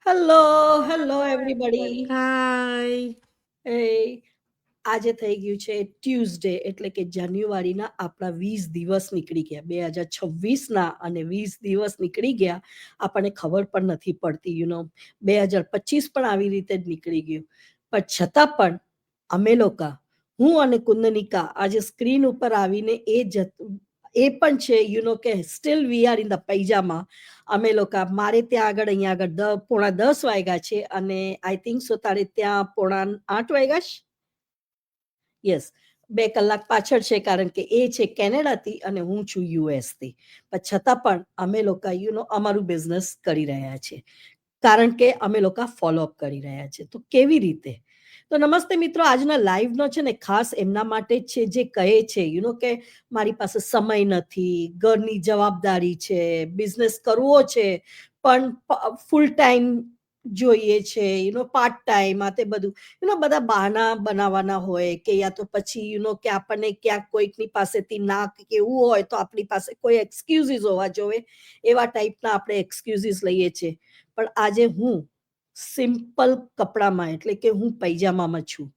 Hello, hello everybody. Hi. એ આજે થઈ ગયું છે ટ્યુઝડે એટલે કે જાન્યુઆરીના આપણા 20 દિવસ નીકળી ગયા. 2026ના અને 20 દિવસ નીકળી ગયા. આપણને ખબર પણ નથી પડતી 2025 પણ આવી રીતે જ નીકળી ગયું. પણ છતાં પણ અમે લોકો હું અને કુંદનિકા આજે સ્ક્રીન ઉપર આવીને એ પણ છે કે steel we are in the pyjama. અમે લોકો મારે ત્યાં આગળ અહીંયા આગળ 9:45 વાગ્યા છે અને આઈ થિંક સો તારે ત્યાં 7:45 વાગ્યા છે. યસ, 2 કલાક પાછળ છે કારણ કે એ છે કેનેડાથી અને હું છું યુએસથી. પણ છતાં પણ અમે લોકો અમારું બિઝનેસ કરી રહ્યા છે કારણ કે અમે લોકો ફોલોઅપ કરી રહ્યા છે. તો કેવી રીતે? તો નમસ્તે મિત્રો, આજના લાઈવનો છે ને ખાસ એમના માટે જ છે જે કહે છે કે મારી પાસે સમય નથી, ઘરની જવાબદારી છે, બિઝનેસ કરવો છે પણ ફૂલ ટાઈમ જોઈએ છે, પાર્ટ ટાઈમ આ તે બધું બધા બહાના બનાવવાના હોય કે યા તો પછી કે આપણને ક્યાંક કોઈકની પાસેથી ના કેવું હોય તો આપણી પાસે કોઈ એક્સક્યુઝીસ હોવા જોઈએ. એવા ટાઈપના આપણે એક્સક્યુઝીસ લઈએ છીએ. પણ આજે હું સિમ્પલ કપડામાં એટલે કે હું પૈજામામાં છું.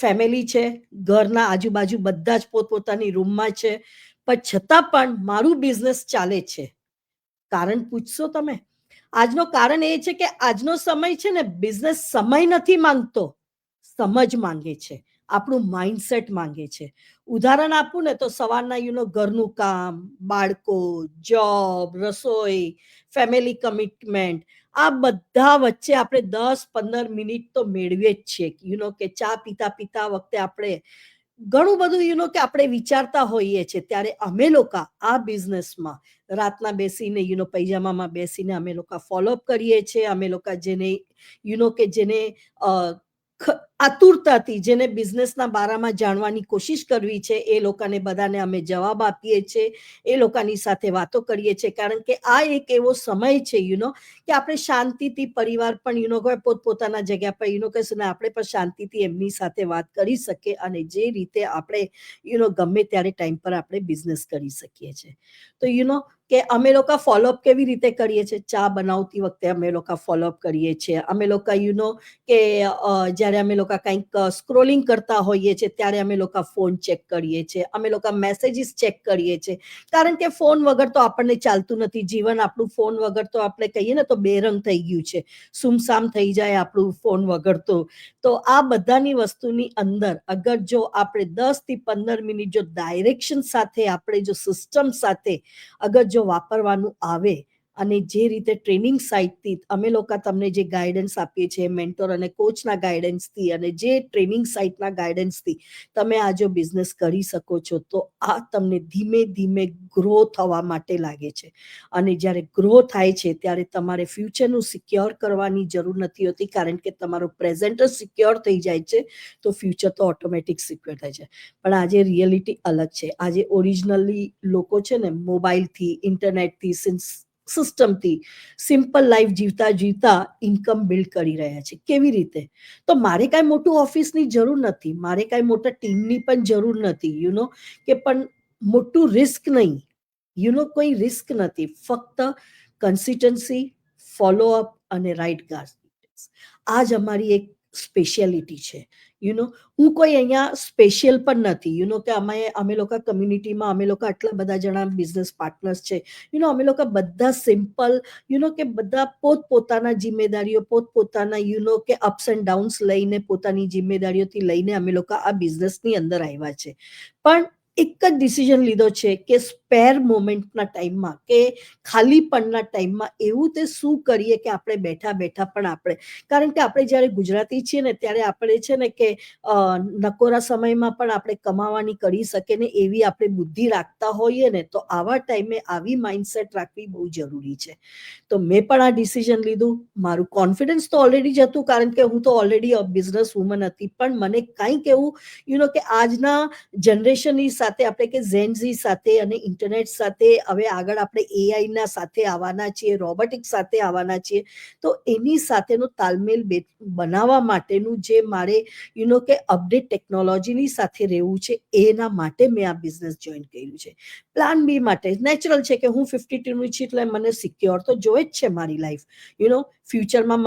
ફેમિલી છે, ઘરના આજુબાજુ બધા જ પોતપોતાની રૂમમાં છે, પણ છતાં પણ મારું બિઝનેસ ચાલે છે. કારણ પૂછશો તમે? આજનો કારણ એ છે કે આજનો સમય છે ને બિઝનેસ સમય નથી માંગતો, સમજ માંગે છે, આપણું માઇન્ડસેટ માંગે છે. ઉદાહરણ આપું ને તો સવારના ઘરનું કામ, બાળકો, જોબ, રસોઈ, ફેમિલી કમિટમેન્ટ, આ બધા વચ્ચે આપણે 10-15 મિનિટ તો મેળવીએ જ છીએ. કે ચા પીતા પીતા વખતે આપણે ઘણું બધું કે આપણે વિચારતા હોઈએ છીએ. ત્યારે અમે લોકો આ બિઝનેસમાં રાતના બેસીને પૈજામામાં બેસીને અમે લોકો ફોલોઅપ કરીએ છીએ. અમે લોકો જેને આતુરતાથી જેને બિઝનેસના બારામાં જાણવાની કોશિશ કરવી છે એ લોકોને બધાને અમે જવાબ આપીએ છીએ, એ લોકોની સાથે વાતો કરીએ છીએ. કારણ કે આ એક એવો સમય છે કે આપણે શાંતિથી પરિવાર પણ પોતપોતાના જગ્યા પર કહીશું ને આપણે પણ શાંતિથી એમની સાથે વાત કરી શકીએ અને જે રીતે આપણે ગમે ત્યારે ટાઈમ પર આપણે બિઝનેસ કરી શકીએ છીએ. તો કે અમે લોકો ફોલોઅપ કેવી રીતે કરીએ છીએ? ચા બનાવતી વખતે અમે લોકો ફોલોઅપ કરીએ છીએ. અમે લોકો કે જ્યારે અમે લોકો કંઈક સ્ક્રોલિંગ કરતા હોઈએ છીએ ત્યારે અમે લોકો ફોન ચેક કરીએ છીએ, અમે લોકો મેસેજીસ ચેક કરીએ છીએ. કારણ કે ફોન વગર તો આપણને ચાલતું નથી. જીવન આપણું ફોન વગર તો આપણે કહીએ ને તો બેરંગ થઈ ગયું છે, સુમસામ થઈ જાય આપણું ફોન વગર તો આ બધાની વસ્તુની અંદર અગર જો આપણે 10 થી 15 મિનિટ જો ડાયરેક્શન સાથે આપણે જો સિસ્ટમ સાથે અગર જો વાપરવાનું આવે અને જે રીતે ટ્રેનિંગ સાઇટથી અમે લોકો તમને જે ગાઈડન્સ આપીએ છીએ મેન્ટોર અને કોચના ગાઈડન્સથી અને જે ટ્રેનિંગ સાઇટના ગાઈડન્સથી તમે આ જો બિઝનેસ કરી શકો છો તો આ તમને ધીમે ધીમે ગ્રો થવા માટે લાગે છે. અને જ્યારે ગ્રો થાય છે ત્યારે તમારે ફ્યુચરનું સિક્યોર કરવાની જરૂર નથી હોતી કારણ કે તમારો પ્રેઝન્ટ જ સિક્યોર થઈ જાય છે તો ફ્યુચર તો ઓટોમેટિક સિક્યોર થાય છે. પણ આજે રિયાલિટી અલગ છે. આજે ઓરિજિનલી લોકો છે ને મોબાઈલથી, ઇન્ટરનેટથી, સિસ્ટમથી સિમ્પલ લાઈફ જીવતા જીવતા ઇન્કમ બિલ્ડ કરી રહ્યા છે. કેવી રીતે? તો મારે કાંઈ મોટું ઓફિસની જરૂર નથી, મારે કાંઈ મોટા ટીમની પણ જરૂર નથી કે પણ મોટું રિસ્ક નહીં, કોઈ રિસ્ક નથી. ફક્ત કન્સિસ્ટન્સી, ફોલોઅપ અને રાઇટ ગાઈડન્સ. આ જ અમારી એક સ્પેશિયાલિટી છે. હું કોઈ અહીંયા સ્પેશિયલ પણ નથી. કે અમે લોકો કમ્યુનિટીમાં અમે લોકો આટલા બધા જણા બિઝનેસ પાર્ટનર્સ છે. અમે લોકો બધા સિમ્પલ કે બધા પોતપોતાના જિમ્મેદારીઓ પોતપોતાના કે અપ્સ એન્ડ ડાઉન્સ લઈને પોતાની જિમ્મેદારીઓથી લઈને અમે લોકો આ બિઝનેસની અંદર આવ્યા છે. પણ એક જ ડિસિઝન લીધો છે કે સ્પેર મોમેન્ટના ટાઈમમાં કે ખાલીપણના ટાઈમમાં એવું તે શું કરીએ કે આપણે બેઠા બેઠા પણ કારણ કે આપણે જ્યારે ગુજરાતી છીએ ને ત્યારે આપણે છે ને કે નકોરા સમયમાં પણ આપણે કમાવાની કરી શકીએ ને એવી આપણે બુદ્ધિ રાખતા હોઈએ ને તો આવા ટાઈમે આવી માઇન્ડસેટ રાખવી બહુ જરૂરી છે. તો મેં પણ આ ડિસિઝન લીધું. મારું કોન્ફિડન્સ તો ઓલરેડી જ હતું કારણ કે હું તો ઓલરેડી બિઝનેસ વુમન હતી. પણ મને કંઈક એવું કે આજના જનરેશનની સાથે આપણે કે ઝેનઝી સાથે અને ઇન્ટરનેટ સાથે, હવે આગળ આપણે એઆઈના સાથે આવવાના છીએ, રોબોટિક્સ સાથે આવવાના છીએ, તો એની સાથેનો તાલમેલ બનાવવા માટેનું જે મારે કે અપડેટ ટેકનોલોજીની સાથે રહેવું છે, એના માટે મેં આ બિઝનેસ જોઈન કર્યું છે. પ્લાન બી માટે નેચરલ છે કે હું 52ની છું એટલે મને સિક્યોર તો જોઈએ જ છે મારી લાઈફ. ફ્યુચરમાં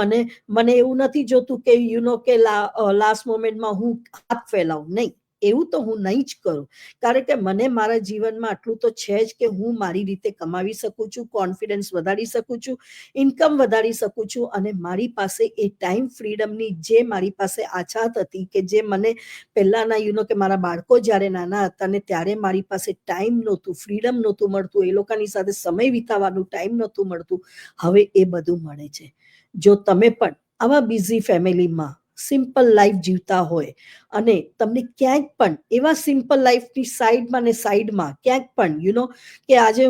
મને એવું નથી જોતું કે કે લાસ્ટ મોમેન્ટમાં હું હાથ ફેલાવું, નહીં, એવું તો હું નહીં જ કરું. કારણ કે મને મારા જીવનમાં આટલું તો છે જ કે હું મારી રીતે કમાવી શકું છું, કોન્ફિડન્સ વધારી શકું છું, ઇન્કમ વધારી શકું છું, અને મારી પાસે એ ટાઈમ ફ્રીડમની જે મારી પાસે આછાત હતી, કે જે મને પહેલાના કે મારા બાળકો જ્યારે નાના હતા ને ત્યારે મારી પાસે ટાઈમ નહોતું, ફ્રીડમ નહોતું મળતું, એ લોકોની સાથે સમય વિતાવવાનું ટાઈમ નહોતું મળતું, હવે એ બધું મળે છે. જો તમે પણ આવા બિઝી ફેમિલીમાં સિમ્પલ લાઈફ જીવતા હોય અને તમને ક્યાંક પણ એવા સિમ્પલ લાઈફની સાઈડમાં ક્યાંક પણ કે આજે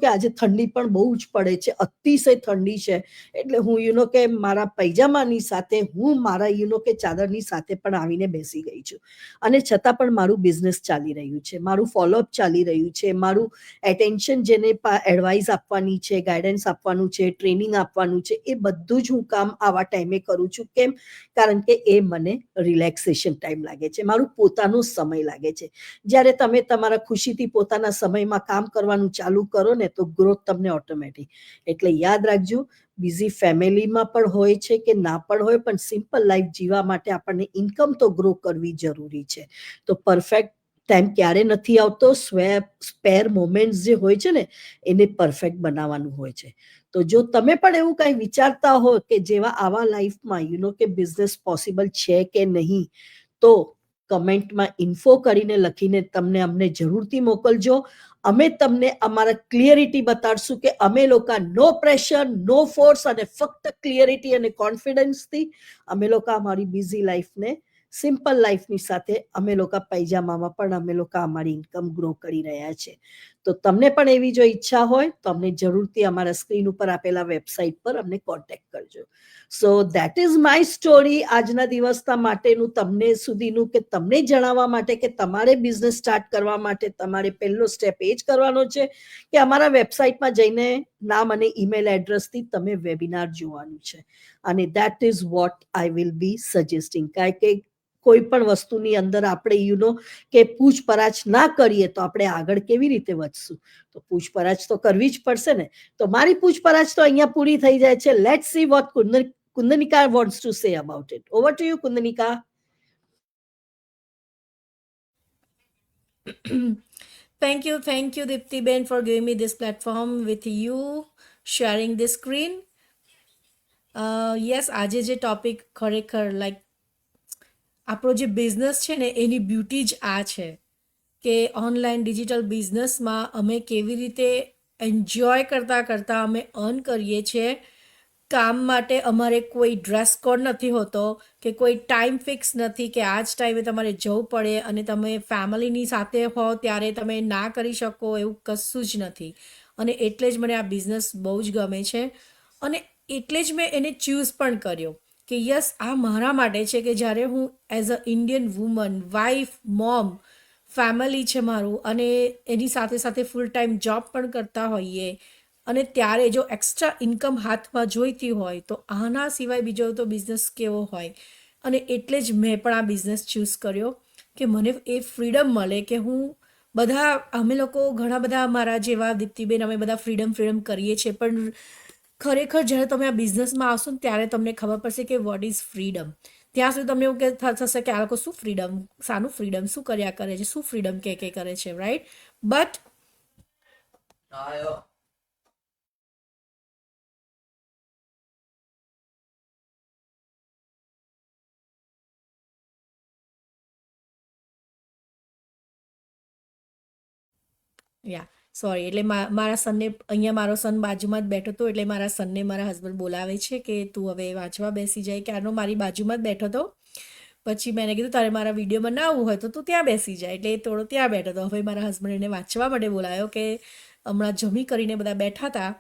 કે આજે ઠંડી પણ બહુ જ પડે છે, અતિશય ઠંડી છે, એટલે હું કે મારા પૈજામાની સાથે હું મારા કે ચાદરની સાથે પણ આવીને બેસી ગઈ છું, અને છતાં પણ મારું બિઝનેસ ચાલી રહ્યું છે, મારું ફોલોઅપ ચાલી રહ્યું છે, મારું એટેન્શન જેને એડવાઇસ આપવાની છે, ગાઈડન્સ આપવાનું છે, ટ્રેનિંગ આપવાનું છે, એ બધું જ હું કામ આવા ટાઈમે કરું છું. કેમ? કારણ કે એ મને રિલેક્સેશન ટાઈમ લાગે છે, મારું પોતાનો સમય લાગે છે. જ્યારે તમે તમારા ખુશીથી પોતાના સમયમાં કામ કરવાનું ચાલુ કરો ને તો ગ્રોથ તમને ઓટોમેટિક. એટલે યાદ રાખજો, બિઝી ફેમિલીમાં પણ હોય છે કે ના પણ હોય, પણ સિમ્પલ લાઈફ જીવવા માટે આપણને ઇન્કમ તો ગ્રો કરવી જરૂરી છે. તો પરફેક્ટ ટાઈમ ક્યારે નથી આવતો, સ્પેર મોમેન્ટ્સ જે હોય છે ને એને પરફેક્ટ બનાવવાનું હોય છે. તો જો તમે પણ એવું કઈ વિચારતા હો કે જેવા આવા લાઈફમાં કે બિઝનેસ પોસિબલ છે કે નહીં, તો કમેન્ટમાં ઇન્ફો કરીને લખીને તમને અમને જરૂરથી મોકલજો. અમે તમને અમારા ક્લિયરિટી બતાડશું કે અમે લોકો નો પ્રેશર, નો ફોર્સ, અને ફક્ત ક્લિયરિટી અને કોન્ફિડન્સથી અમે લોકો અમારી બિઝી લાઈફને સિમ્પલ લાઈફની સાથે અમે લોકો પૈજામામાં પણ અમે લોકો અમારી ઇન્કમ ગ્રો કરી રહ્યા છે. તો તમને પણ એવી જો ઈચ્છા હોય તો અમને જરૂરથી અમારા સ્ક્રીન ઉપર આપેલા વેબસાઇટ પર અમને કોન્ટેક્ટ કરજો. So that is my story આજના દિવસના માટેનું, તમને સુધીનું, કે તમને જણાવવા માટે કે તમારે બિઝનેસ સ્ટાર્ટ કરવા માટે તમારે પહેલો સ્ટેપ એ જ કરવાનો છે કે અમારા વેબસાઇટમાં જઈને નામ અને ઈમેલ એડ્રેસથી તમે વેબિનાર જોવાનું છે, અને that is what I will be suggesting. કારણ કે કોઈ પણ વસ્તુની અંદર આપણે કે પૂછપરછ ના કરીએ તો આપણે આગળ કેવી રીતે વધશું? તો પૂછપરછ તો કરવી જ પડશે ને. તો મારી પૂછપરછ તો અહીંયા પૂરી થઈ જાય છે. Let's see what Kundanika wants to say about it. Over to you, Kundanika. Thank you, Dipti Ben, for giving me this platform with you, sharing this screen. Yes, આજે જે ટોપિક ખરેખર લાઈક આપણો જે બિઝનેસ છે ને એની beauty જ આ છે કે ઓનલાઈન ડિજિટલ બિઝનેસમાં અમે કેવી રીતે એન્જોય કરતાં અમે અર્ન કરીએ છીએ. કામ માટે અમારે કોઈ ડ્રેસ કોડ નથી હોતો કે કોઈ ટાઈમ ફિક્સ નથી કે આ જ ટાઈમે તમારે જવું પડે અને તમે ફેમિલીની સાથે હો ત્યારે તમે ના કરી શકો, એવું કશું જ નથી. અને એટલે જ મને આ બિઝનેસ બહુ જ ગમે છે, અને એટલે જ મેં એને ચૂઝ પણ કર્યો કે યસ, આ મારા માટે છે કે જ્યારે હું as a Indian woman, wife, mom, family છે મારું, અને એની સાથે સાથે ફૂલ ટાઈમ જોબ પણ કરતા હોઈએ, અને ત્યારે જો એક્સ્ટ્રા ઇન્કમ હાથમાં જોઈતી હોય તો આના સિવાય બીજો તો બિઝનેસ કેવો હોય. અને એટલે જ મેં પણ આ બિઝનેસ ચૂઝ કર્યો કે મને એ ફ્રીડમ મળે કે અમે લોકો ઘણા બધા મારા જેવા દીપ્તિબેન અમે બધા ફ્રીડમ કરીએ છીએ, પણ ખરેખર જ્યારે તમે આ બિઝનેસમાં આવશો ને ત્યારે તમને ખબર પડશે કે વોટ ઇઝ ફ્રીડમ. ત્યાં સુધી તમને એવું થશે કે આ લોકો શું ફ્રીડમ, શાનું ફ્રીડમ, શું કર્યા કરે છે, શું ફ્રીડમ કે કરે છે, રાઈટ? બટ યા સોરી, એટલે મારા સનને અહીંયા, મારો સન બાજુમાં જ બેઠો હતો, એટલે મારા સનને મારા હસબન્ડ બોલાવે છે કે તું હવે વાંચવા બેસી જાય. ક્યારનો મારી બાજુમાં જ બેઠો હતો. પછી મેં કીધું તારે મારા વિડીયોમાં ના આવવું હોય તો તું ત્યાં બેસી જાય, એટલે એ થોડો ત્યાં બેઠો હતો. હવે મારા હસબન્ડ એને વાંચવા માટે બોલાયો કે હમણાં જમી કરીને બધા બેઠા હતા,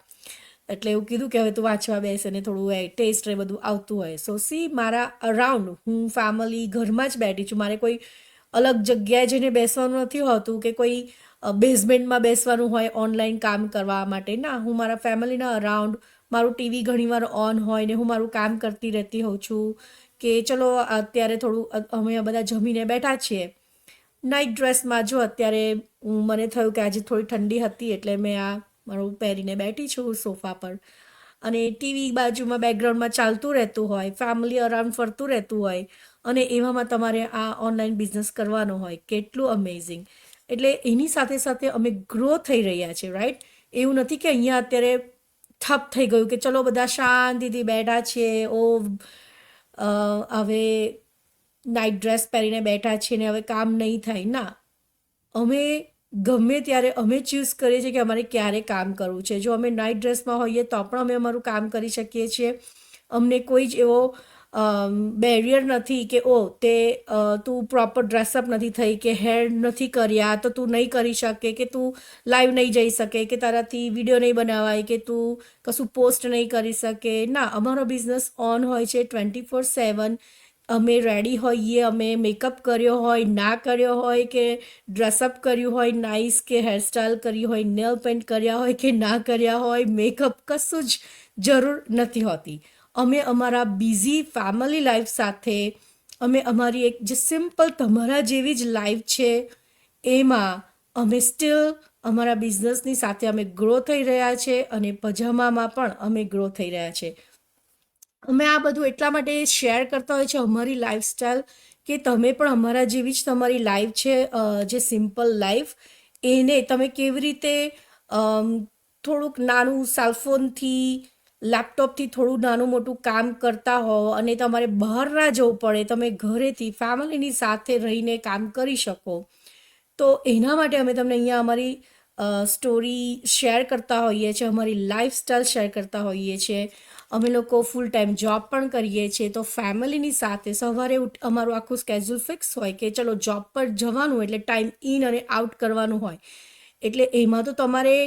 એટલે એવું કીધું કે હવે તું વાંચવા બેસે ને થોડું ટેસ્ટ એ બધું આવતું હોય. સો સી, મારા અરાઉન્ડ હું ફેમિલી ઘરમાં જ બેઠી છું, મારે કોઈ અલગ જગ્યાએ જઈને બેસવાનું નથી હોતું કે કોઈ બેઝમેન્ટમાં બેસવાનું હોય ઓનલાઈન કામ કરવા માટે. ના, હું મારા ફેમિલીના અરાઉન્ડ મારું ટીવી ઘણીવાર ઓન હોય ને હું મારું કામ કરતી રહેતી હોઉં છું કે ચલો અત્યારે થોડું અમે બધા જમીને બેઠા છીએ. નાઇટ ડ્રેસમાં જો અત્યારે મને થયું કે આજે થોડી ઠંડી હતી એટલે મેં આ મારું પહેરીને બેઠી છું સોફા પર અને ટીવી બાજુમાં બેકગ્રાઉન્ડમાં ચાલતું રહેતું હોય, ફેમિલી અરાઉન્ડ ફરતું રહેતું હોય અને એવામાં તમારે આ ઓનલાઈન બિઝનેસ કરવાનો હોય. કેટલું અમેઝિંગ! એટલે એની સાથે સાથે અમે ગ્રો થઈ રહ્યા છીએ, રાઈટ? એવું નથી કે અહીંયા અત્યારે ઠપ થઈ ગયું કે ચલો બધા શાંતિથી બેઠા છીએ, હવે નાઇટ ડ્રેસ પહેરીને બેઠા છીએ ને હવે કામ નહીં થાય. ના, અમે ગમે ત્યારે અમે ચૂઝ કરીએ છીએ કે અમારે ક્યારે કામ કરવું છે. જો અમે નાઇટ ડ્રેસમાં હોઈએ તો પણ અમે અમારું કામ કરી શકીએ છીએ. અમને કોઈ જ એવો બેરિયર નથી કે તું પ્રોપર ડ્રેસઅપ નથી થઈ કે હેર નથી કર્યા તો તું નહીં કરી શકે કે તું લાઈવ નહીં જઈ શકે કે તારાથી વિડીયો નહીં બનાવાય કે તું કશું પોસ્ટ નહીં કરી શકે. ના, અમારો બિઝનેસ ઓન હોય છે 24/7. અમે રેડી હોઈએ, અમે મેકઅપ કર્યો હોય, ના કર્યો હોય કે ડ્રેસઅપ કર્યું હોય નાઇસ કે હેરસ્ટાઈલ કરી હોય, નેલ પેન્ટ કર્યા હોય કે ના કર્યા હોય, મેકઅપ કશું જ જરૂર નથી હોતી. અમે અમારા બિઝી ફેમિલી લાઈફ સાથે અમે અમારી એક જે સિમ્પલ તમારા જેવી જ લાઈફ છે એમાં અમે સ્ટીલ અમારા બિઝનેસની સાથે અમે ગ્રો થઈ રહ્યા છે અને પજામામાં પણ અમે ગ્રો થઈ રહ્યા છે. અમે આ બધું એટલા માટે શેર કરતા હોય છે અમારી લાઈફસ્ટાઈલ કે તમે પણ અમારા જેવી જ તમારી લાઈફ છે, જે સિમ્પલ લાઈફ, એને તમે કેવી રીતે થોડુંક નાનું સેલફોનથી લેપટોપથી થોડું નાનું મોટું કામ કરતા હો અને તમારે બહાર ના જવું પડે, તમે ઘરેથી ફેમિલીની સાથે રહીને કામ કરી શકો. તો એના માટે અમે તમને અહીંયા અમારી સ્ટોરી શેર કરતા હોઈએ છીએ, અમારી લાઈફસ્ટાઈલ શેર કરતા હોઈએ છીએ. અમે લોકો ફૂલ ટાઈમ જોબ પણ કરીએ છીએ તો ફેમિલીની સાથે સવારે અમારું આખું સ્કેડ્યુલ ફિક્સ હોય કે ચલો જોબ પર જવાનું એટલે ટાઈમ ઇન અને આઉટ કરવાનું હોય. એટલે એમાં તો તમારે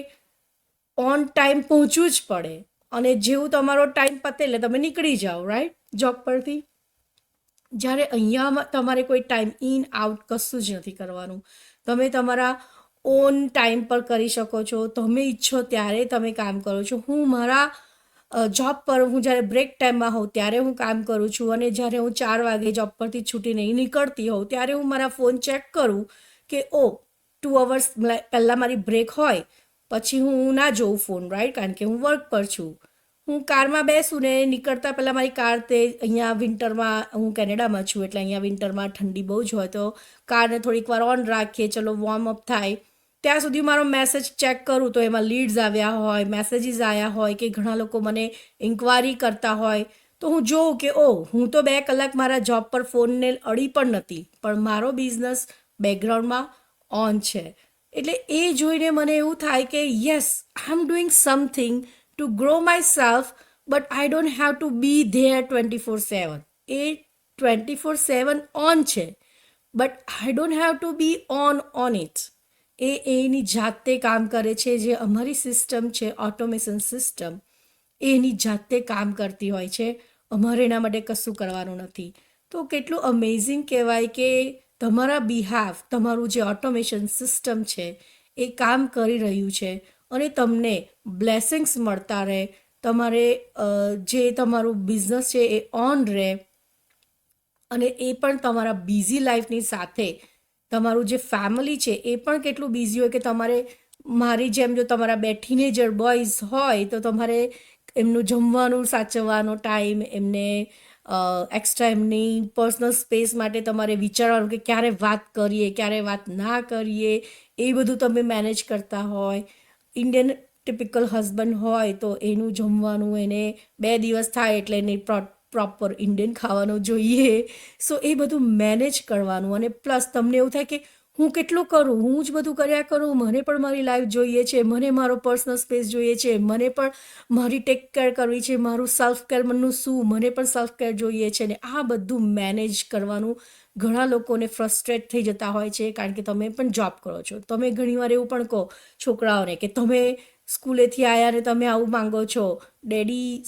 ઓન ટાઈમ પહોંચવું જ પડે અને જેવું તમારો ટાઈમ પતે એટલે તમે નીકળી જાઓ, રાઈટ, જોબ પરથી. જ્યારે અહીંયા તમારે કોઈ ટાઈમ ઇન આઉટ કશું જ નથી કરવાનું. તમે તમારા ઓન ટાઈમ પર કરી શકો છો, તમે ઈચ્છો ત્યારે તમે કામ કરો છો. હું મારા જોબ પર હું જ્યારે બ્રેક ટાઈમમાં હોઉં ત્યારે હું કામ કરું છું અને જ્યારે હું 4 વાગે જોબ પરથી છૂટીને નીકળતી હોઉં ત્યારે હું મારા ફોન ચેક કરું કે 2 અવર્સ પહેલાં મારી બ્રેક હોય પછી હું ના જોઉં ફોન, રાઈટ, કારણ કે હું વર્ક પર છું. હું કારમાં બેસું ને નીકળતા પહેલાં મારી કાર તે અહીંયા વિન્ટરમાં, હું કેનેડામાં છું એટલે અહીંયા વિન્ટરમાં ઠંડી બહુ જ હોય તો કારને થોડીક વાર ઓન રાખીએ, ચલો વોર્મઅપ થાય ત્યાં સુધી મારો મેસેજ ચેક કરું તો એમાં લીડ્સ આવ્યા હોય, મેસેજીસ આવ્યા હોય કે ઘણા લોકો મને ઇન્ક્વાયરી કરતા હોય તો હું જોઉં કે હું તો 2 કલાક મારા જોબ પર ફોનને અડી પણ નથી પણ મારો બિઝનેસ બેકગ્રાઉન્ડમાં ઓન છે. એટલે એ જોઈને મને એવું થાય કે yes, I am doing something to grow myself but I don't have to be there 24/7. એ 24/7 ઓન છે but I don't have to be on it. એની જાતે કામ કરે છે. જે અમારી સિસ્ટમ છે ઓટોમેશન સિસ્ટમ એ એની જાતે કામ કરતી હોય છે, અમારે એના માટે કશું કરવાનું નથી. તો કેટલું અમેઝિંગ કહેવાય કે તમારા બિહાફ તમારું જે ઓટોમેશન સિસ્ટમ છે એ કામ કરી રહ્યું છે અને તમને બ્લેસિંગ્સ મળતા રહે, તમારે જે તમારું બિઝનેસ છે એ ઓન રહે અને એ પણ તમારા બિઝી લાઈફની સાથે તમારું જે ફેમિલી છે એ પણ કેટલું બિઝી હોય કે તમારે મારી જેમ જો તમારા 2 ટીનેજર બોયઝ હોય તો તમારે એમનું જમવાનું સાચવવાનો ટાઈમ, એમને એક્સ્ટ્રા એમની પર્સનલ સ્પેસ માટે તમારે વિચારવાનું કે ક્યારે વાત કરીએ ક્યારે વાત ના કરીએ, એ બધું તમે મેનેજ કરતા હોય. ઇન્ડિયન ટિપિકલ હસબન્ડ હોય તો એનું જમવાનું એને 2 દિવસ થાય એટલે એની પ્રોપર ઇન્ડિયન ખાવાનું જોઈએ. સો એ બધું મેનેજ કરવાનું અને પ્લસ તમને એવું થાય કે હું કેટલું કરું, હું જ બધું કર્યા કરું, મને પણ મારી લાઈફ જોઈએ છે, મને મારો પર્સનલ સ્પેસ જોઈએ છે, મને પણ મારી ટેક કેર કરવી છે, મારું સેલ્ફ કેરનું શું, મને પણ સેલ્ફ કેર જોઈએ છે. ને આ બધું મેનેજ કરવાનું ઘણા લોકોને ફ્રસ્ટ્રેટ થઈ જતા હોય છે કારણ કે તમે પણ જોબ કરો છો. તમે ઘણીવાર એવું પણ કહો છોકરાઓને કે તમે સ્કૂલેથી આવ્યા ને તમે આવું માંગો છો, ડેડી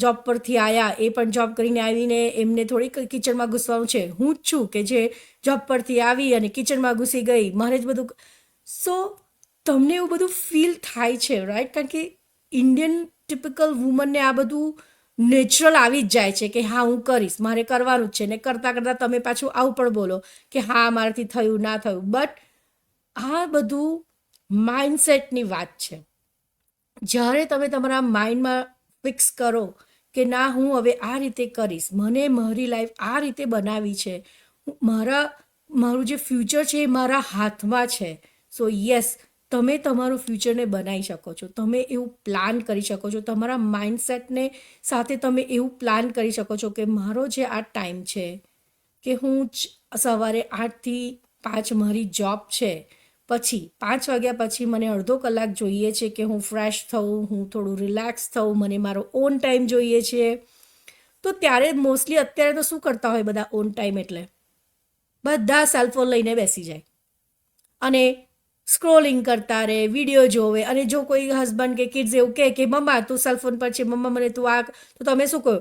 જોબ પરથી આવ્યા એ પણ જોબ કરીને આવીને એમને થોડીક કિચનમાં ઘૂસવાનું છે, હું જ છું કે જે જોબ પરથી આવી અને કિચનમાં ઘૂસી ગઈ, મારે જ બધું. સો તમને એવું બધું ફીલ થાય છે, રાઈટ? કારણ કે ઇન્ડિયન ટિપિકલ વુમનને આ બધું નેચરલ આવી જ જાય છે કે હા હું કરીશ, મારે કરવાનું જ છે, ને કરતાં કરતાં તમે પાછું આવું પણ બોલો કે હા મારાથી થયું ના થયું. બટ આ બધું માઇન્ડસેટની વાત છે. જ્યારે તમે તમારા માઇન્ડમાં ફિક્સ કરો કે ના હું હવે આ રીતે કરીશ, મને મારી લાઈફ આ રીતે બનાવી છે, મારું જે ફ્યુચર છે એ મારા હાથમાં છે. સો યસ, તમે તમારું ફ્યુચરને બનાવી શકો છો, તમે એવું પ્લાન કરી શકો છો, તમારા માઇન્ડસેટને સાથે તમે એવું પ્લાન કરી શકો છો કે મારો જે આ ટાઈમ છે કે હું સવારે 8 થી 5 મારી જોબ છે, પછી 5 વાગ્યા પછી મને અડધો કલાક જોઈએ છે કે હું ફ્રેશ થઉં, હું થોડું રિલેક્સ થઉં, મને મારો ઓન ટાઈમ જોઈએ છે. તો ત્યારે મોસ્ટલી અત્યારે તો શું કરતા હોય બધા ઓન ટાઈમ એટલે બધા સેલફોન લઈને બેસી જાય અને સ્ક્રોલિંગ કરતા રહે, વિડીયો જોવે. અને જો કોઈ હસબન્ડ કે કિડ્સ એવું કહે કે મમ્મા તું સેલફોન પર છે, મમ્મા મને તું આ, તો તમે શું કહો?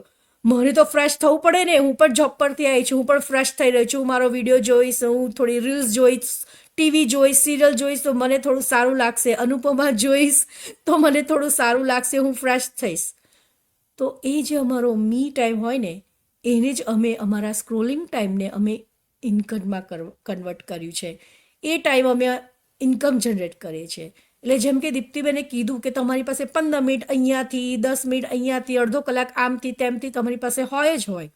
મને તો ફ્રેશ થવું પડે ને, હું પણ જોબ પરથી આવી છું, હું પણ ફ્રેશ થઈ રહી છું, હું મારો વિડીયો જોઈશ, હું થોડી રીલ્સ જોઈશ, ટીવી જોઈશ, સિરિયલ જોઈશ તો મને થોડું સારું લાગશે, અનુપમા જોઈશ તો મને થોડું સારું લાગશે, હું ફ્રેશ થઈશ. તો એ જે અમારો મી ટાઈમ હોય ને, એને જ અમે અમારા સ્ક્રોલિંગ ટાઈમને અમે ઇન્કમમાં કન્વર્ટ કર્યું છે. એ ટાઈમ અમે ઇન્કમ જનરેટ કરીએ છીએ. એટલે જેમ કે દીપ્તિબેને કીધું કે તમારી પાસે 15 મિનિટ અહીંયાથી, 10 મિનિટ અહીંયાથી, અડધો કલાક આમથી તેમથી તમારી પાસે હોય જ હોય,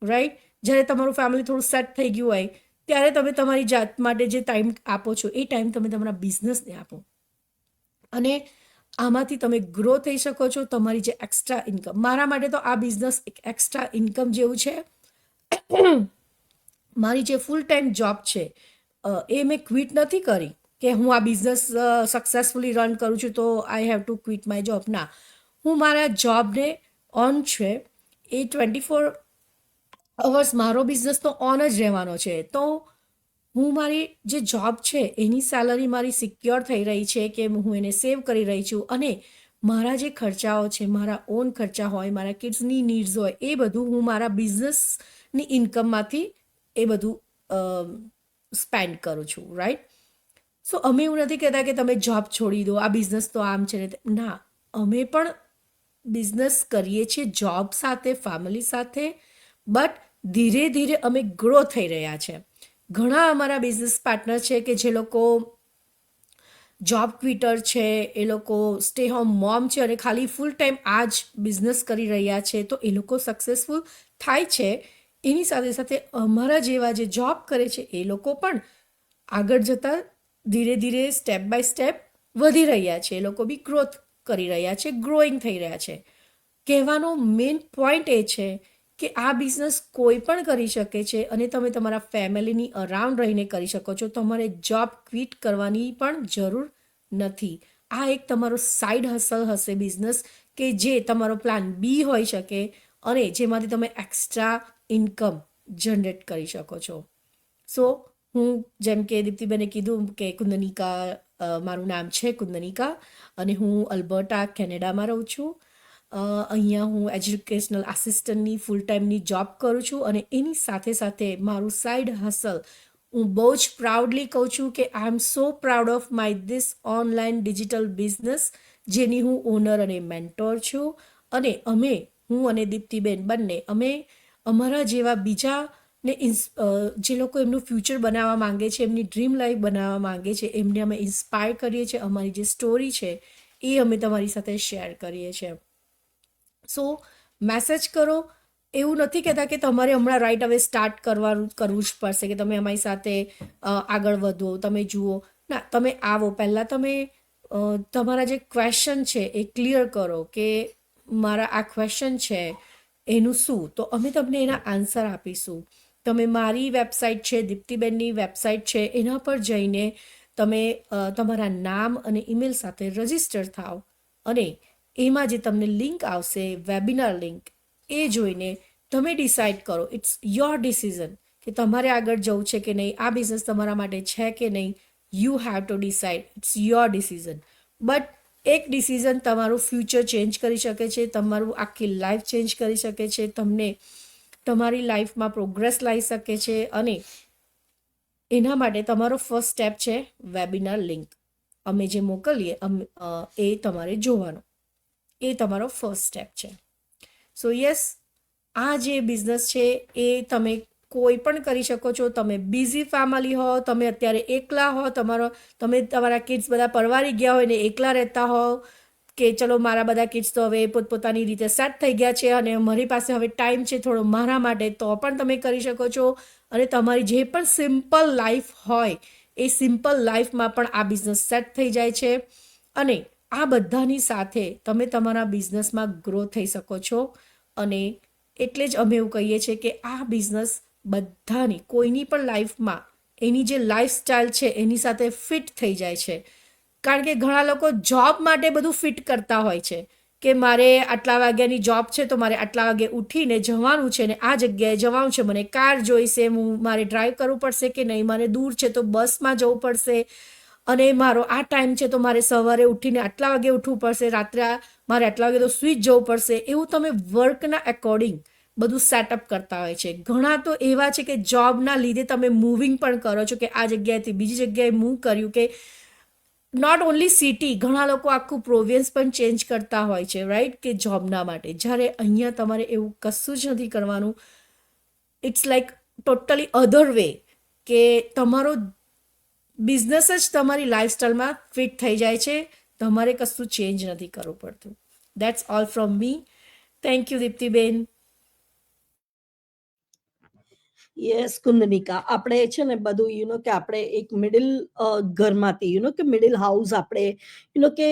રાઈટ? જ્યારે તમારું ફેમિલી થોડું સેટ થઈ ગયું હોય ત્યારે તમે તમારી જાત માટે જે ટાઈમ આપો છો એ ટાઈમ તમે તમારા બિઝનેસને આપો, અને આમાંથી તમે ગ્રો થઈ શકો છો. તમારી જે એક્સ્ટ્રા ઇન્કમ, મારા માટે તો આ બિઝનેસ એક એક્સ્ટ્રા ઇન્કમ જેવું છે. મારી જે ફૂલ ટાઈમ જોબ છે એ મેં ક્વિટ નથી કરી કે હું આ બિઝનેસ સક્સેસફુલી રન કરું છું તો I have to quit my job. ના, હું મારા જોબને ઓન છે એ 24 અવર્સ મારો બિઝનેસ તો ઓન જ રહેવાનો છે. તો હું મારી જે જોબ છે એની સેલરી મારી સિક્યોર થઈ રહી છે કે હું એને સેવ કરી રહી છું, અને મારા જે ખર્ચાઓ છે, મારા ઓન ખર્ચા હોય, મારા કિડ્સની નીડ્સ હોય, એ બધું હું મારા બિઝનેસની ઇન્કમમાંથી એ બધું સ્પેન્ડ કરું છું, રાઈટ? સો અમે એવું નથી કહેતા કે તમે જોબ છોડી દો, આ બિઝનેસ તો આમ છે ને ના, અમે પણ બિઝનેસ કરીએ છીએ જોબ સાથે, ફેમિલી સાથે, બટ ધીરે ધીરે અમે ગ્રો થઈ રહ્યા છે. ઘણા અમારા બિઝનેસ પાર્ટનર છે કે જે લોકો જોબ ક્વિટર છે, એ લોકો સ્ટે હોમ મોમ છે અને ખાલી ફૂલ ટાઈમ આ જ બિઝનેસ કરી રહ્યા છે, તો એ લોકો સક્સેસફુલ થાય છે. એની સાથે સાથે અમારા જેવા જે જોબ કરે છે એ લોકો પણ આગળ જતાં ધીરે ધીરે સ્ટેપ બાય સ્ટેપ વધી રહ્યા છે, એ લોકો બી ગ્રોથ કરી રહ્યા છે, ગ્રોઈંગ થઈ રહ્યા છે. કહેવાનો મેઇન પોઈન્ટ એ છે કે આ બિઝનેસ કોઈ પણ કરી શકે છે અને તમે તમારા ફેમિલીની અરાઉન્ડ રહીને કરી શકો છો. તમારે જોબ ક્વિટ કરવાની પણ જરૂર નથી. આ એક તમારો સાઈડ હસલ હશે બિઝનેસ, કે જે તમારો પ્લાન બી હોઈ શકે અને જેમાંથી તમે એક્સ્ટ્રા ઇન્કમ જનરેટ કરી શકો છો. સો હું, જેમ કે દીપ્તિબેને કીધું કે કુંદનિકા, મારું નામ છે કુંદનિકા અને હું અલ્બર્ટા કેનેડામાં રહું છું. અહીંયા હું એજ્યુકેશનલ આસિસ્ટન્ટની ફૂલ ટાઈમની જોબ કરું છું અને એની સાથે સાથે મારું સાઈડ હસલ, હું બહુ જ પ્રાઉડલી કહું છું કે I am so proud of my this online digital business, જેની હું ઓનર અને મેન્ટોર છું. અને હું અને દીપ્તિબેન બંને અમે અમારા જેવા બીજાને જે લોકો એમનું ફ્યુચર બનાવવા માંગે છે, એમની ડ્રીમ લાઈફ બનાવવા માંગે છે, એમને અમે ઇન્સ્પાયર કરીએ છીએ. અમારી જે સ્ટોરી છે એ અમે તમારી સાથે શેર કરીએ છીએ. સો મેસેજ કરો. એવું નથી કહેતા કે તમારે હમણાં રાઈટ હવે સ્ટાર્ટ કરવું જ પડશે કે તમે અમારી સાથે આગળ વધો, તમે જુઓ. ના, તમે આવો, પહેલાં તમે તમારા જે ક્વેશ્ચન છે એ ક્લિયર કરો કે મારા આ ક્વેશ્ચન છે એનું શું, તો અમે તમને એના આન્સર આપીશું. તમે મારી વેબસાઇટ છે, દીપ્તિબેનની વેબસાઇટ છે, એના પર જઈને તમે તમારા નામ અને ઈમેલ સાથે રજિસ્ટર થાઓ અને એમાં જે તમને લિંક આવશે, વેબિનાર લિંક, એ જોઈને તમે ડિસાઇડ કરો. ઇટ્સ યોર ડિસિઝન કે તમારે આગળ જવું છે કે નહીં, આ બિઝનેસ તમારા માટે છે કે નહીં. You have to decide, it's your decision. But એક ડિસિઝન તમારું ફ્યુચર ચેન્જ કરી શકે છે, તમારું આખી લાઈફ ચેન્જ કરી શકે છે, તમને તમારી લાઈફમાં પ્રોગ્રેસ લાવી શકે છે અને એના માટે તમારો ફર્સ્ટ સ્ટેપ છે વેબિનાર લિંક. અમે જે મોકલીએ એ તમારે જોવાનો. એ તમારો ફર્સ્ટ સ્ટેપ છે. સો યસ, આ જે બિઝનેસ છે એ તમે કોઈ પણ કરી શકો છો. તમે બિઝી ફેમિલી હો, તમે અત્યારે એકલા હો, તમે તમારા કિડ્સ બધા પરવારી ગયા હોય ને એકલા રહેતા હો, કે ચલો મારા બધા કિડ્સ તો હવે પોતપોતાની રીતે સેટ થઈ ગયા છે અને મારી પાસે હવે ટાઈમ છે થોડો મારા માટે, તો પણ તમે કરી શકો છો. અને તમારી જે પણ સિમ્પલ લાઈફ હોય એ સિમ્પલ લાઈફમાં પણ આ બિઝનેસ સેટ થઈ જાય છે. અને આ બધાની સાથે તમે તમારા બિઝનેસમાં ગ્રો થઈ શકો છો. અને એટલે જ અમે એવું કહીએ છીએ કે આ બિઝનેસ બધાની, કોઈની પણ લાઈફમાં એની જે લાઈફસ્ટાઈલ છે એની સાથે ફિટ થઈ જાય છે. કારણ કે ઘણા લોકો જોબ માટે બધું ફિટ કરતા હોય છે કે મારે આટલા વાગ્યાની જોબ છે તો મારે આટલા વાગે ઉઠીને જવાનું છે ને આ જગ્યાએ જવાનું છે, મને કાર જોઈશે, મારે ડ્રાઈવ કરવું પડશે કે નહીં, મારે દૂર છે તો બસમાં જવું પડશે, અને મારો આ ટાઈમ છે તો મારે સવારે ઉઠીને આટલા વાગે ઉઠવું પડશે, રાત્રે મારે આટલા વાગે તો સ્વિચ જવું પડશે. એવું તમે વર્કના એકોર્ડિંગ બધું સેટઅપ કરતા હોય છે. ઘણા તો એવા છે કે જોબના લીધે તમે મૂવિંગ પણ કરો છો, કે આ જગ્યાએથી બીજી જગ્યાએ મૂવ કર્યું, કે નોટ ઓનલી સિટી, ઘણા લોકો આખું પ્રોવિન્સ પણ ચેન્જ કરતા હોય છે, રાઈટ, કે જોબના માટે. જ્યારે અહીંયા તમારે એવું કશું જ નથી કરવાનું. It's like totally other way, કે તમારો બિઝનેસ જ તમારી લાઈફસ્ટાઈલમાં ફિટ થઈ જાય છે. તમારે કશું ચેન્જ નથી કરવું પડતું. That's all from me. Thank you દીપ્તિબેન. Yes Kundanika, આપણે છે ને બધું કે આપણે એક મિડલ ઘરમાંથી કે મિડલ હાઉસ આપણે કે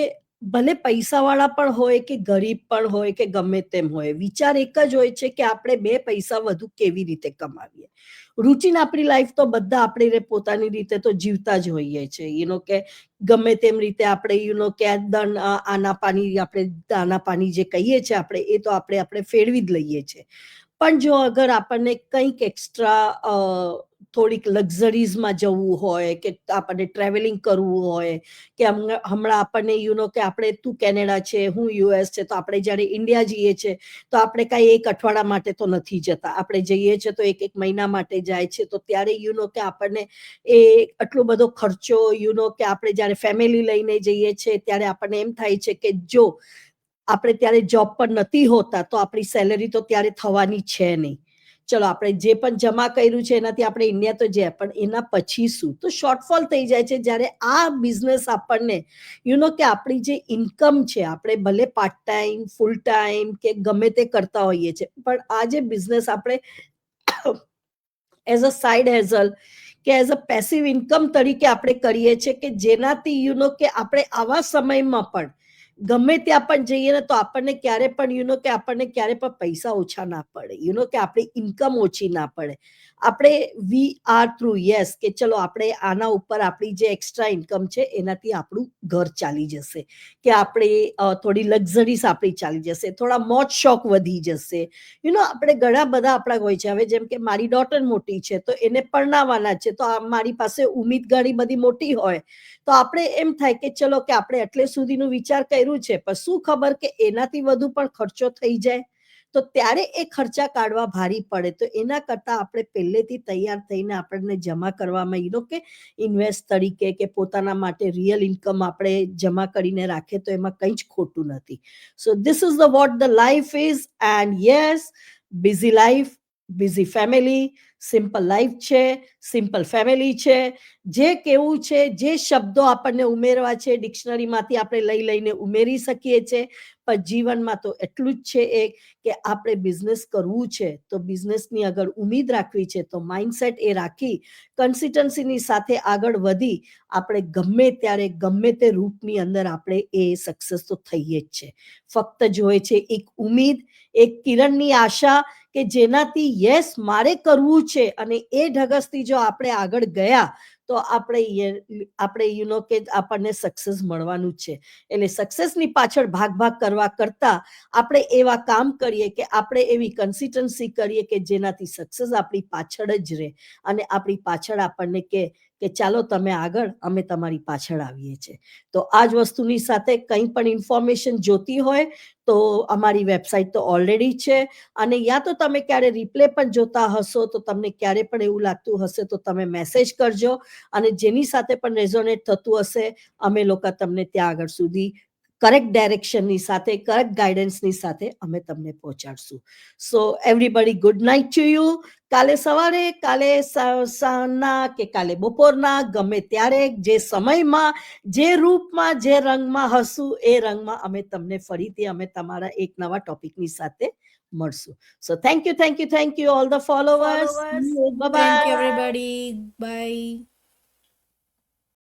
ભલે પૈસાવાળા પણ હોય કે ગરીબ પણ હોય કે ગમે તેમ હોય, વિચાર એક જ હોય છે કે આપણે 2 પૈસા વધુ કેવી રીતે કમાવીએ. રૂટીન આપણી લાઈફ તો બધા આપણે પોતાની રીતે તો જીવતા જ હોઈએ છે, કે ગમે તેમ રીતે આપણે કે આના પાણી જે કહીએ છીએ આપણે, એ તો આપણે ફેરવી જ લઈએ છીએ. પણ જો અગર આપણને કંઈક એક્સ્ટ્રા થોડીક લક્ઝરીઝમાં જવું હોય, કે આપણને ટ્રાવેલિંગ કરવું હોય, કે હમણાં આપણને કે આપણે તું કેનેડા છે, હું યુએસ છે, તો આપણે જ્યારે ઇન્ડિયા જઈએ છીએ તો આપણે કાંઈ 1 અઠવાડિયા માટે તો નથી જતા. આપણે જઈએ છીએ તો 1 મહિના માટે જાય છે. તો ત્યારે કે આપણને એ આટલો બધો ખર્ચો કે આપણે જ્યારે ફેમિલી લઈને જઈએ છીએ ત્યારે આપણને એમ થાય છે કે જો આપણે ત્યારે જોબ પર નથી હોતા તો આપણી સેલેરી તો ત્યારે થવાની છે નહીં. ચલો આપણે જે પણ જમા કર્યું છે એનાથી આપણે ઇન્ડિયા તો જાય, પણ એના પછી શું? તો શોર્ટફોલ થઈ જાય છે. જ્યારે આ બિઝનેસ આપણને કે આપણી જે ઇન્કમ છે, આપણે ભલે પાર્ટ ટાઈમ, ફૂલ ટાઈમ કે ગમે તે કરતા હોઈએ છીએ, પણ આ જે બિઝનેસ આપણે એઝ અ સાઇડ હેઝલ કે એઝ અ પેસિવ ઇન્કમ તરીકે આપણે કરીએ છીએ, કે જેનાથી કે આપણે આવા સમયમાં પણ ગમે ત્યાં પણ જઈએ ને તો આપણને ક્યારે પણ કે આપણને ક્યારે પણ પૈસા ઓછા ના પડે, કે આપણી ઇન્કમ ઓછી ના પડે. આપણે વી આર થ્રુ યસ, કે ચલો આપણે આના ઉપર આપણી જે એક્સ્ટ્રા ઇન્કમ છે એનાથી આપણું ઘર ચાલી જશે, કે આપણે થોડી લક્ઝરીઝ આપણી ચાલી જશે, થોડા મોજ શોખ વધી જશે. આપણે ઘણા બધા આપણા હોય છે. હવે જેમ કે મારી ડોટર મોટી છે તો એને પરણાવવાના છે, તો મારી પાસે ઉમ્મીદ ઘણી બધી મોટી હોય, તો આપણે એમ થાય કે ચલો કે આપણે એટલે સુધીનું વિચાર કર્યું છે, પણ શું ખબર કે એનાથી વધુ પણ ખર્ચો થઈ જાય, તો ત્યારે એ ખર્ચા કાઢવા ભારી પડે. તો એના કરતા આપણે પહેલેથી તૈયાર થઈને આપણને જમા કરવામાં કે ઇન્વેસ્ટ તરીકે કે પોતાના માટે રિયલ ઇન્કમ આપણે જમા કરીને રાખીએ તો એમાં કંઈ જ ખોટું નથી. So this is the what the life is. And yes, busy life, busy family, simple life છે, સિમ્પલ ફેમિલી છે. જે કેવું છે, જે શબ્દો આપણને ઉમેરવા છે ડિક્શનરીમાંથી આપણે લઈને ઉમેરી શકીએ છીએ, પણ જીવનમાં તો એટલું જ છે કે આપણે બિઝનેસ કરવું છે તો બિઝનેસની અગર ઉમ્મીદ રાખવી છે તો માઇન્ડસેટ એ રાખી કન્સિસ્ટન્સીની સાથે આગળ વધી આપણે ગમે ત્યારે ગમે તે રૂપની અંદર આપણે એ સક્સેસ તો થઈએ જ છે. ફક્ત જોઈએ છે એક ઉમ્મીદ, એક કિરણની આશા, કે જેનાથી યસ મારે કરવું છે, અને એ ઢગસથી જો આપણે આગળ ગયા તો આપણે કે આપણને સક્સેસ મળવાનું છે. એટલે સક્સેસની પાછળ ભાગ કરવા કરતા આપણે એવા કામ કરીએ, કે આપણે એવી કન્સિસ્ટન્સી કરીએ કે જેનાથી સક્સેસ આપણી પાછળ જ રહે, અને આપણી પાછળ આપણને કે કે ચાલો તમે આગળ, અમે તમારી પાછળ આવીએ છીએ. તો આ જ વસ્તુની સાથે કંઈ પણ ઇન્ફોર્મેશન જોતી હોય તો અમારી વેબસાઇટ તો ઓલરેડી છે, અને યા તો તમે ક્યારે રિપ્લે પણ જોતા હશો તો તમને ક્યારે પણ એવું લાગતું હશે તો તમે મેસેજ કરજો, અને જેની સાથે પણ રેઝોનેટ થતું હશે અમે લોકો તમને ત્યાં આગળ સુધી કરેક્ટ ડાયરેક્શનની સાથે, કરેક્ટ ગાઈડન્સની સાથે અમે તમને પહોંચાડશું. So everybody good night to you. કાલે સવારે, કાલે સાંજના કે કાલે બપોરના, ગમે ત્યારે, જે સમયમાં, જે રૂપમાં, જે રંગમાં હશું એ રંગમાં અમે તમને ફરીથી અમે તમારા એક નવા ટોપિકની સાથે મળશું. So thank you all the followers. Thank you, બાય. everybody. Bye.